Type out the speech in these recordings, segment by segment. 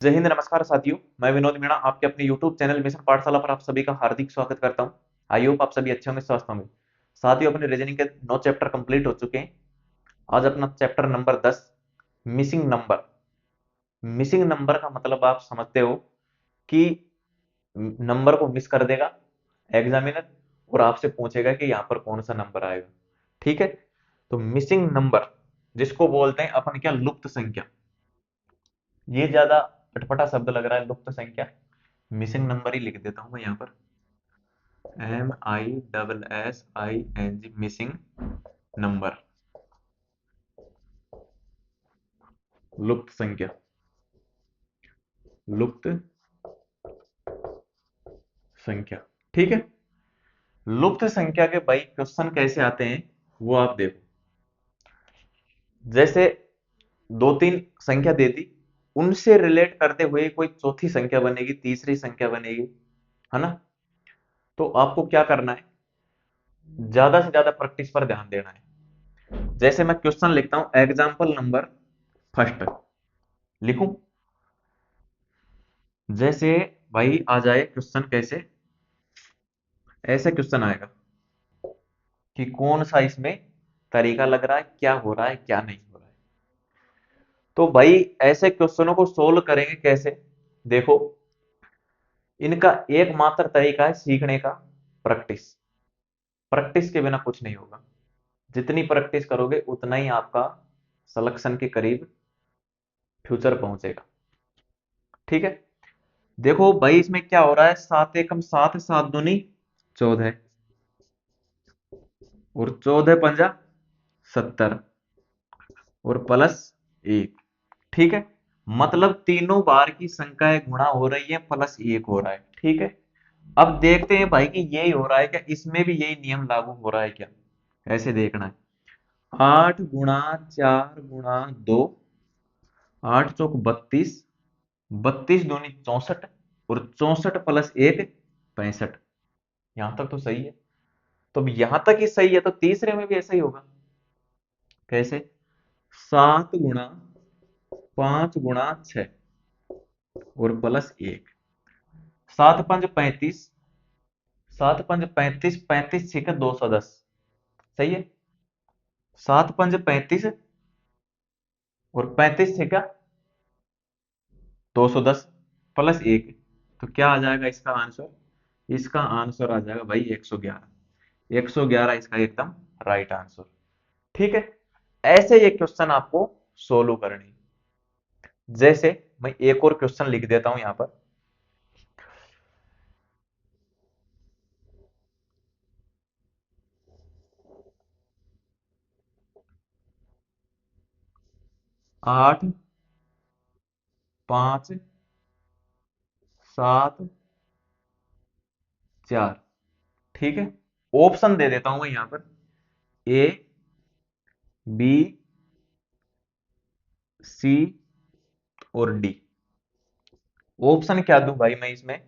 जय हिंद, नमस्कार साथियों। मैं विनोद मीणा आपके अपने YouTube चैनल मिशन पाठशाला पर आप सभी का हार्दिक स्वागत करता हूं। आई होप आप सभी अच्छे होंगे, स्वस्थ होंगे। साथियों, अपने रीजनिंग के 9 चैप्टर कंप्लीट हो चुके हैं। आज अपना chapter number 10, missing number. Missing number का मतलब आप समझते हो कि नंबर को मिस कर देगा एग्जामिनर और आपसे पूछेगा कि यहाँ पर कौन सा नंबर आएगा। ठीक है, तो मिसिंग नंबर जिसको बोलते हैं अपन क्या, लुप्त संख्या। ये ज्यादा अटपटा शब्द लग रहा है, लुप्त संख्या। मिसिंग नंबर ही लिख देता हूं मैं यहाँ पर, MISSING, मिसिंग नंबर, लुप्त संख्या। लुप्त संख्या, ठीक है। लुप्त संख्या के भाई क्वेश्चन कैसे आते हैं वो आप देखो। जैसे दो तीन संख्या दे दी, उनसे रिलेट करते हुए कोई चौथी संख्या बनेगी, तीसरी संख्या बनेगी, है ना। तो आपको क्या करना है, ज्यादा से ज्यादा प्रैक्टिस पर ध्यान देना है। जैसे मैं क्वेश्चन लिखता हूं, एग्जाम्पल नंबर फर्स्ट लिखूं। जैसे भाई आ जाए क्वेश्चन, कैसे ऐसे क्वेश्चन आएगा कि कौन सा इसमें तरीका लग रहा है, क्या हो रहा है, क्या नहीं हो रहा है। तो भाई ऐसे क्वेश्चनों को सोल्व करेंगे कैसे, देखो। इनका एकमात्र तरीका है सीखने का, प्रैक्टिस। प्रैक्टिस के बिना कुछ नहीं होगा। जितनी प्रैक्टिस करोगे उतना ही आपका सिलेक्शन के करीब फ्यूचर पहुंचेगा। ठीक है, देखो भाई इसमें क्या हो रहा है, सात एकम सात, सात दूनी 14 और 14 पंजा 70 और प्लस 1। ठीक है, मतलब तीनों बार की संख्याएं गुणा हो रही है, प्लस 1 हो रहा है। ठीक है, अब देखते हैं भाई कि यही हो रहा है क्या, इसमें भी यही नियम लागू हो रहा है क्या, ऐसे देखना है। 8 गुणा 4 गुणा 2, 8 चौक 32, 32 दूनी 64 और 64 प्लस 1 65। यहां तक तो सही है। तो अब यहां तक ही सही है, तो तीसरे में भी ऐसा ही होगा। कैसे, 7 गुणा 5 गुणा 6 और प्लस 1। 7 5 35, 7 5 35, 35 6 210। सही है, 7 5 35 और 35 6 210 प्लस 1। तो क्या आ जाएगा इसका आंसर, इसका आंसर आ जाएगा भाई 111। 111 इसका एकदम राइट आंसर। ठीक है, ऐसे ये क्वेश्चन आपको सोल्व करनी। जैसे मैं एक और क्वेश्चन लिख देता हूं यहां पर। 8 5 7 4। ठीक है, ऑप्शन दे देता हूं मैं यहां पर, ए, बी, सी और डी। ऑप्शन क्या दूं भाई मैं इसमें,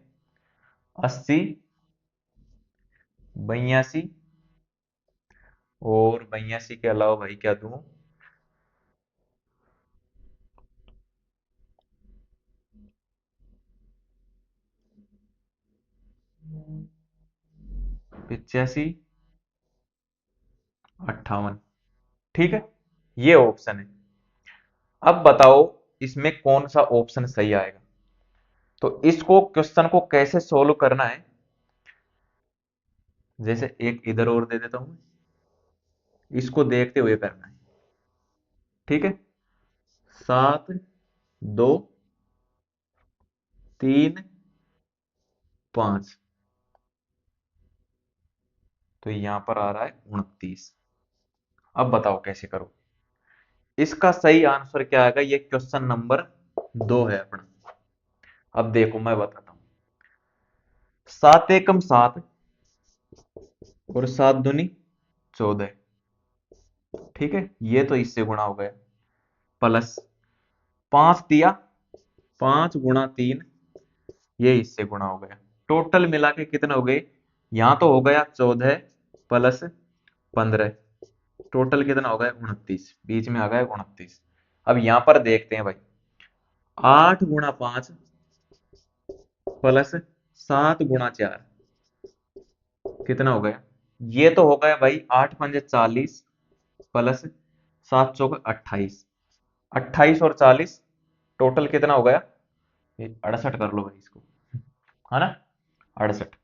80, 82 और 82 के अलावा भाई क्या दूं, 85, 58। ठीक है, ये ऑप्शन है। अब बताओ इसमें कौन सा ऑप्शन सही आएगा। तो इसको क्वेश्चन को कैसे सोल्व करना है, जैसे एक इधर और दे देता हूं, इसको देखते हुए करना है। ठीक है, 7 2 3 5, तो यहां पर आ रहा है 29। अब बताओ कैसे करो। इसका सही आंसर क्या आएगा, ये क्वेश्चन नंबर 2 है अपना। अब देखो मैं बताता हूं, 7 एकम 7 और 7 दूनी 14। ठीक है, ये तो इससे गुणा हो गया, प्लस 5 दिया, 5 गुणा 3, ये इससे गुणा हो गया। टोटल मिला के कितने हो गए, यहां तो हो गया 14 प्लस 15, टोटल कितना हो गया 29, बीच में आ गया 29। अब यहां पर देखते हैं भाई, 8 × 5 +7 × 4 कितना हो गया? ये तो हो गया भाई 8×5 = 40 प्लस 7 × 4 = 28। 28 और 40 टोटल कितना हो गया? ये 68 कर लो भाई इसको, है ना? 68।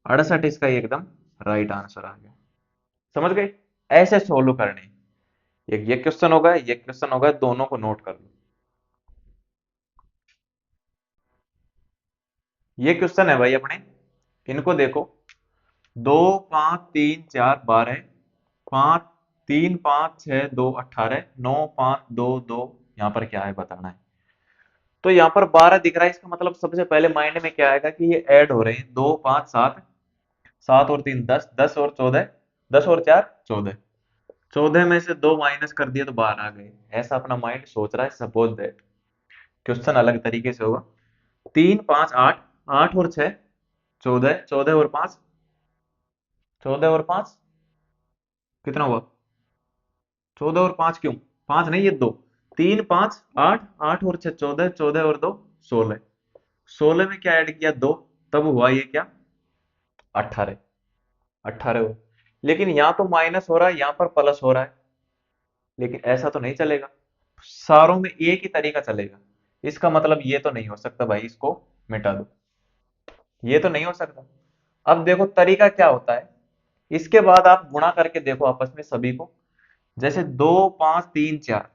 68 इसका एकदम राइट आंसर आ गया। समझ गए? ऐसे सोल्व करने। एक ये क्वेश्चन होगा, ये क्वेश्चन होगा, दोनों को नोट कर लो। ये क्वेश्चन है भाई अपने, इनको देखो। 2 5 3 4 12, 5 3 5 6 2 18, 9 5 2 2, यहाँ पर क्या है बताना है। तो यहाँ पर 12 दिख रहा है, इसका मतलब सबसे पहले माइंड में क्या आएगा कि ये ऐड हो रहे हैं। 2 5 7, 7 और 3 10, 10 और 14, 10 और 4 14, 14 में से 2 माइनस कर दिया तो 12 आ गए। ऐसा अपना माइंड सोच रहा है। सपोज दैट क्वेश्चन अलग तरीके से होगा। 3 5 8, 8 और 6 14, 14 और 5, 14 और 5 कितना हुआ? 14 और 5 क्यों? 5 नहीं, ये 2। 3 5 8, 8 और 6 14, 14 और 2 16। 16 में क्या ऐड किया? 2, तब हुआ ये क्या? 18। 18 हुआ। लेकिन यहाँ तो माइनस हो रहा है, यहाँ पर प्लस हो रहा है। लेकिन ऐसा तो नहीं चलेगा, सारों में एक ही तरीका चलेगा। इसका मतलब ये तो नहीं हो सकता भाई, इसको मिटा दो। ये तो नहीं हो सकता। अब देखो तरीका क्या होता है। इसके बाद आप गुणा करके देखो आपस में सभी को। जैसे 2 5 3 4,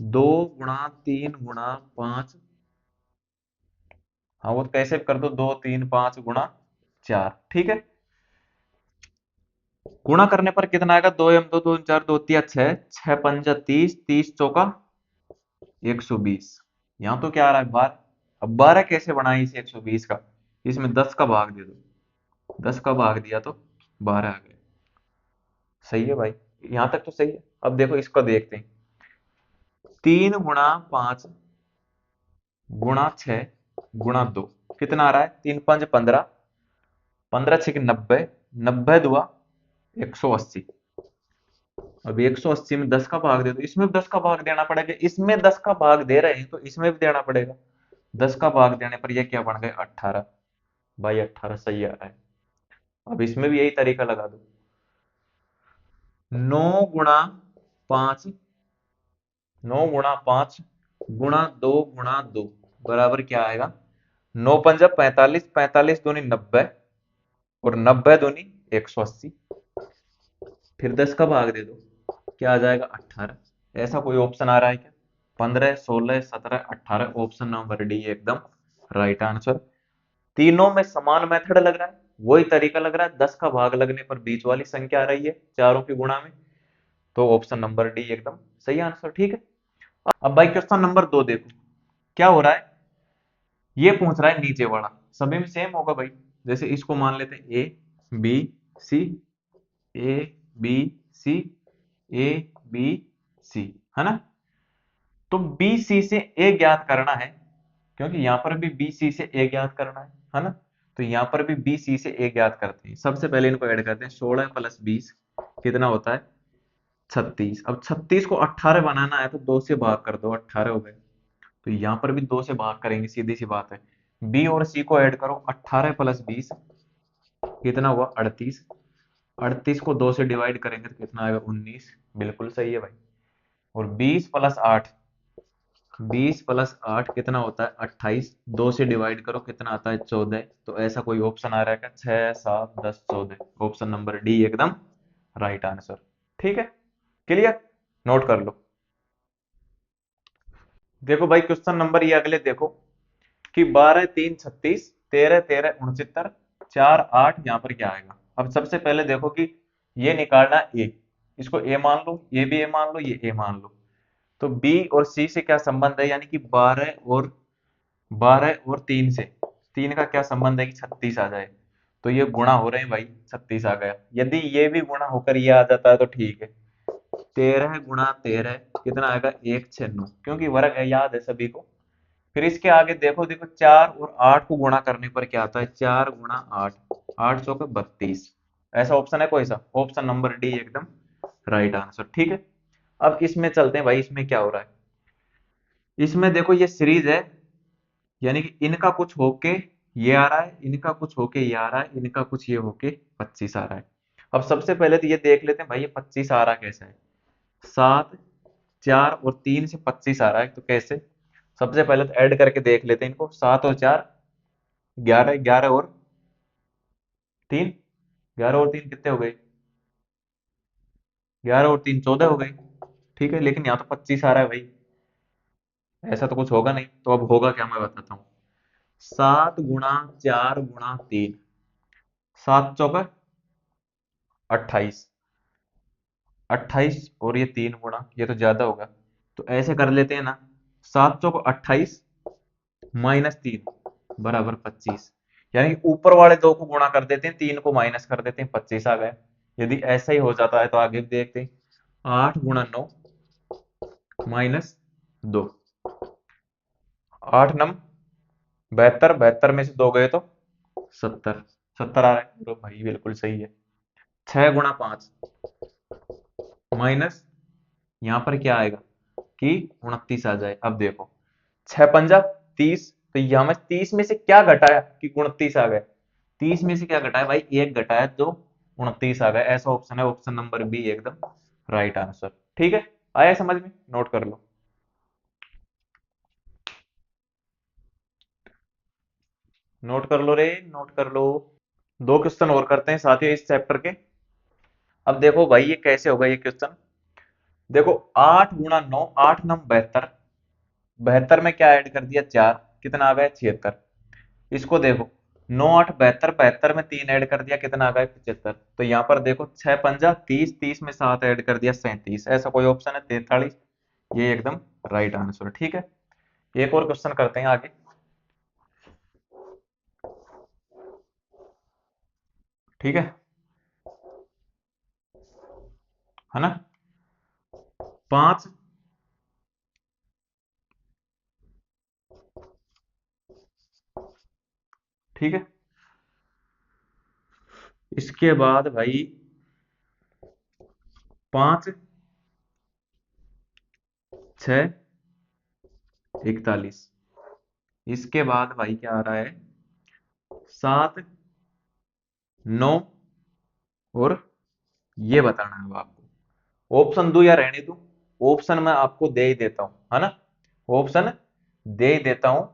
2 × 3 × 5। हाँ, वो कैसे कर दो, 2 3 5 × 4, ठीक है। गुणा करने पर कितना आएगा? 2 2 2 4 2 3 6, 6 5 30, 30 चौका 120। यहाँ तो क्या आ रहा है? 12। अब 12 कैसे बनाए इसे 120 का? इसमें 10 का भाग दे दो। 10 का भाग दिया तो 12 आ गए। सही है भाई, यहाँ तक तो सही है। अब देखो इसको देखते हैं। 3 × 5 × 6 × 2 कितना आ रहा है? 3 5 15, 15 6 90, 90 × 2 180। अब 180 में 10 का भाग दे दो, इसमें भी 10 का भाग देना पड़ेगा। इसमें 10 का भाग दे रहे हैं तो इसमें भी देना पड़ेगा। 10 का भाग देने पर ये क्या बन गए? 18। भाई 18 सही आ रहा है। अब इसमें भी यही तरीका लगा दो। 9 × 5, 9 × 5 × 2 बराबर क्या आएगा? 9 5 45, 45 दूनी 90 और 90 दूनी 180। फिर 10 का भाग दे दो, क्या आ जाएगा? 18। ऐसा कोई ऑप्शन आ रहा है क्या? 15 16 17 18, ऑप्शन नंबर डी एकदम राइट आंसर। तीनों में समान मेथड लग रहा है, वही तरीका लग रहा है। 10 का भाग लगने पर बीच वाली संख्या आ रही है चारों की गुणा में, तो ऑप्शन नंबर डी एकदम सही आंसर, ठीक है। अब भाई क्वेश्चन नंबर 2 देखो क्या हो रहा है। ये पूछ रहा है नीचे वाला, सभी में सेम होगा भाई। जैसे इसको मान लेते हैं A B C, A B C, A B C, है ना? तो बी सी से ए ज्ञात करना है, क्योंकि यहां पर भी बी सी से ए ज्ञात करना है ना? तो यहां पर भी बी सी से ए ज्ञात करते हैं। सबसे पहले इनको ऐड करते हैं। 16 + 20 कितना होता है? 36। अब 36 को 18 बनाना है तो 2 से भाग कर दो, 18 हो गए। तो यहाँ पर भी 2 से भाग करेंगे, सीधी सी बात है। बी और सी को ऐड करो, 18 + 20 कितना हुआ? 38। 38 को 2 से डिवाइड करेंगे तो कितना आएगा? 19। बिल्कुल सही है भाई। और 20 + 8, 20 + 8 कितना होता है? 28। 2 से डिवाइड करो कितना आता है? 14। तो ऐसा कोई ऑप्शन आ रहा है क्या? 6 7 10 14, ऑप्शन नंबर डी एकदम राइट आंसर, ठीक है। क्लियर? नोट कर लो। देखो भाई क्वेश्चन नंबर ये अगले देखो कि 12 3 36, 13 13 69, 4 8, यहाँ पर क्या आएगा? अब सबसे पहले देखो कि ये निकालना ए, इसको ए मान लो, ये भी ए मान लो, ये ए मान लो। तो बी और सी से क्या संबंध है? यानी कि 12 और 3 से, 3 का क्या संबंध है कि 36 आ जाए। तो ये गुणा हो रहे हैं भाई, 36 आ गया। यदि ये भी गुणा होकर ये आ जाता है तो ठीक है। 13 × 13 कितना आएगा? 169, क्योंकि वर्ग है, याद है सभी को। फिर इसके आगे देखो, देखो 4 और 8 को गुणा करने पर क्या आता है? 4 × 8, 8 चौके 32। ऐसा ऑप्शन है कोई सा? ऑप्शन नंबर डी एकदम राइट आंसर, ठीक है। अब इसमें चलते हैं भाई, इसमें क्या हो रहा है। इसमें देखो ये सीरीज है, यानी कि इनका कुछ होके ये आ रहा है, इनका कुछ होके ये आ रहा है, इनका कुछ ये होके 25 आ रहा है। अब सबसे पहले तो ये देख लेते हैं भाई, ये 25 आ रहा कैसा है। 7, 4 और 3 से 25 आ रहा है, तो कैसे? सबसे पहले तो ऐड करके देख लेते हैं इनको। 7 और 4 11, 11 और 3, 11 और 3 कितने हो गए? 11 और 3 14 हो गए। ठीक है, लेकिन यहाँ तो 25 आ रहा है भाई, ऐसा तो कुछ होगा नहीं। तो अब होगा क्या, मैं बताता हूँ। 7 गुणा 4 गुणा 3, 7 चौका 28, 28 और ये 3 गुणा, ये तो ज्यादा होगा, तो ऐसे कर लेते हैं ना। 7 चौका 28 -3 बराबर 25, यानी कि ऊपर वाले दो को गुणा कर देते हैं, 3 को माइनस कर देते हैं, 25 आ गए। यदि ऐसा ही हो जाता है तो आगे भी देखते हैं। 8 गुणा 9 -2, 8 9 72, 72 में से 2 गए तो 70, 70 आ रहा है तो भाई बिल्कुल सही है। 6 गुणा 5 माइनस, यहाँ पर क्या आएगा कि 29 आ जाए। अब देखो, 6 पंजा 30, तो यहाँ में 30 में से क्या घटाया कि 29 आ गए? 30 में से क्या घटाया भाई? एक घटाया तो 29 आ गए। ऐसा ऑप्शन है, ऑप्शन नंबर बी एकदम राइट आंसर। ठीक है, आया समझ में? नोट कर लो, नोट कर लो रे, नोट कर लो। दो क्वेश्चन और करते हैं साथियों इस चैप्टर के। अब देखो भाई ये कैसे होगा ये क्वेश्चन। देखो 8 गुणा 9, 8 9 72, 72 में क्या ऐड कर दिया? 4, कितना आ गया? 76। इसको देखो, 9 8 72, 72 में 3 ऐड कर दिया, कितना आ गया? 75। तो यहाँ पर देखो 6 पंजा 30, 30 में 7 ऐड कर दिया, 37। ऐसा कोई ऑप्शन है? 43, ये एकदम राइट आंसर। ठीक है, एक और क्वेश्चन करते हैं आगे। ठीक है ना? 5, ठीक है, इसके बाद भाई 5 6 41, इसके बाद भाई क्या आ रहा है? 7 9, और ये बताना है अब आपको। ऑप्शन दूं या रहने दूं? ऑप्शन मैं आपको दे ही देता हूं, है ना? ऑप्शन दे ही देता हूं।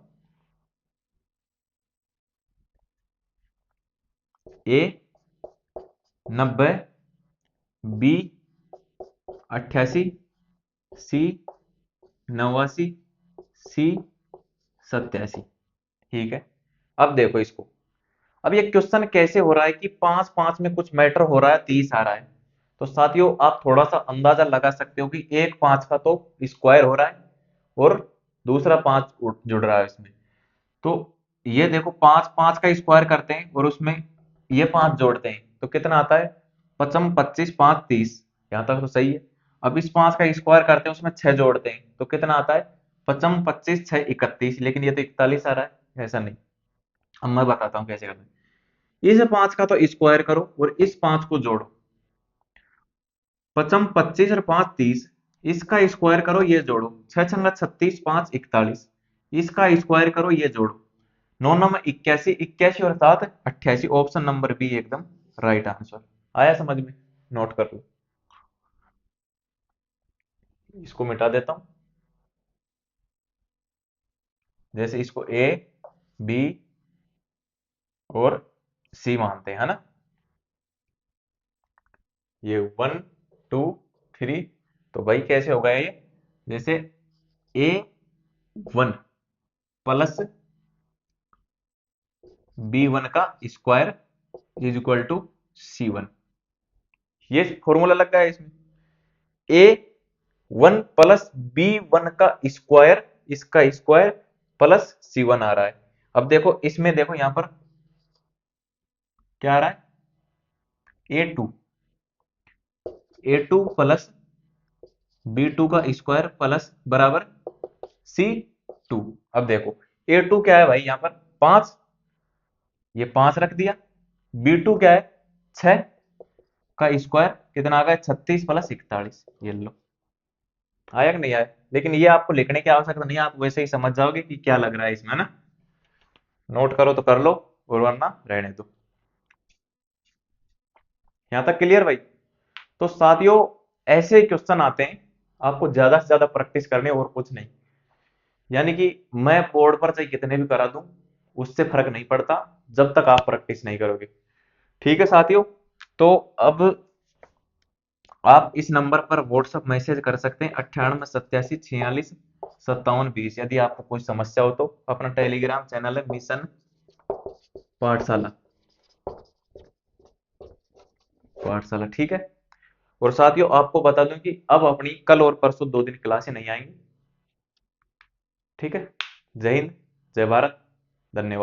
ए 90, बी 88, सी 89, सी 87। ठीक है, अब देखो इसको। अब ये क्वेश्चन कैसे हो रहा है कि 5 5 में कुछ मैटर हो रहा है, 30 आ रहा है। तो साथियों आप थोड़ा सा अंदाजा लगा सकते हो कि एक 5 का तो स्क्वायर हो रहा है और दूसरा 5 जुड़ रहा है इसमें। तो ये देखो, 5 5 का स्क्वायर करते हैं और उसमें ये 5 जोड़ते हैं तो कितना आता है? 55 25 5 30, यहाँ तक तो सही है। अब इस 5 का स्क्वायर करते हैं, उसमें 6 जोड़ते हैं तो कितना आता है? 55 25 6 31, लेकिन ये तो 41 आ रहा है, ऐसा नहीं। अब मैं बताता हूँ कैसे करना है। इस 5 का तो स्क्वायर करो और इस 5 को जोड़ो। 55 25 और 5 30, इसका स्क्वायर करो, ये जोड़ो। 6 छंगा 36, 5 41, इसका स्क्वायर करो, ये जोड़ो। 9 9 में 81, 81 और 7 88। ऑप्शन नंबर बी एकदम राइट आंसर। आया समझ में? नोट कर लो, इसको मिटा देता हूं। जैसे इसको ए बी और सी मानते हैं, है ना? ये 1 2 3, तो भाई कैसे होगा ये? जैसे A1 प्लस B1 का square is equal to C1। ये फॉर्मूला लग गया है इसमें। A1 प्लस B1 का स्क्वायर, इसका स्क्वायर प्लस C1 आ रहा है। अब देखो इसमें, देखो यहां पर क्या आ रहा है? A2 प्लस B2 का स्क्वायर प्लस बराबर C2। अब देखो A2 क्या है भाई? यहाँ पर 5, ये 5 रख दिया। B2 क्या है? 6 का स्क्वायर, कितना आ गया? 36 प्लस 41, ये लो। आया कि नहीं आया? लेकिन ये आपको लिखने की आवश्यकता नहीं है, आप वैसे ही समझ जाओगे कि क्या लग रहा है इसमें, है ना? नोट करो तो कर लो, और वरना रहने दो। यहाँ तक क्लियर भाई? तो साथियों, ऐसे क्वेश्चन आते हैं, आपको ज्यादा से ज्यादा प्रैक्टिस करनी है और कुछ नहीं। यानी कि मैं बोर्ड पर चाहे कितने भी करा दूं, उससे फर्क नहीं पड़ता जब तक आप प्रैक्टिस नहीं करोगे। ठीक है साथियों? तो अब आप इस नंबर पर व्हाट्सएप मैसेज कर सकते हैं, 98 87 46 57 20। यदि आपको कोई समस्या हो तो अपना टेलीग्राम चैनल है मिशन पाठशाला, पाठशाला, ठीक है। और साथियों आपको बता दूं कि अब अपनी कल और परसों 2 दिन क्लासें नहीं आएंगी। ठीक है? जय हिंद, जय भारत, धन्यवाद।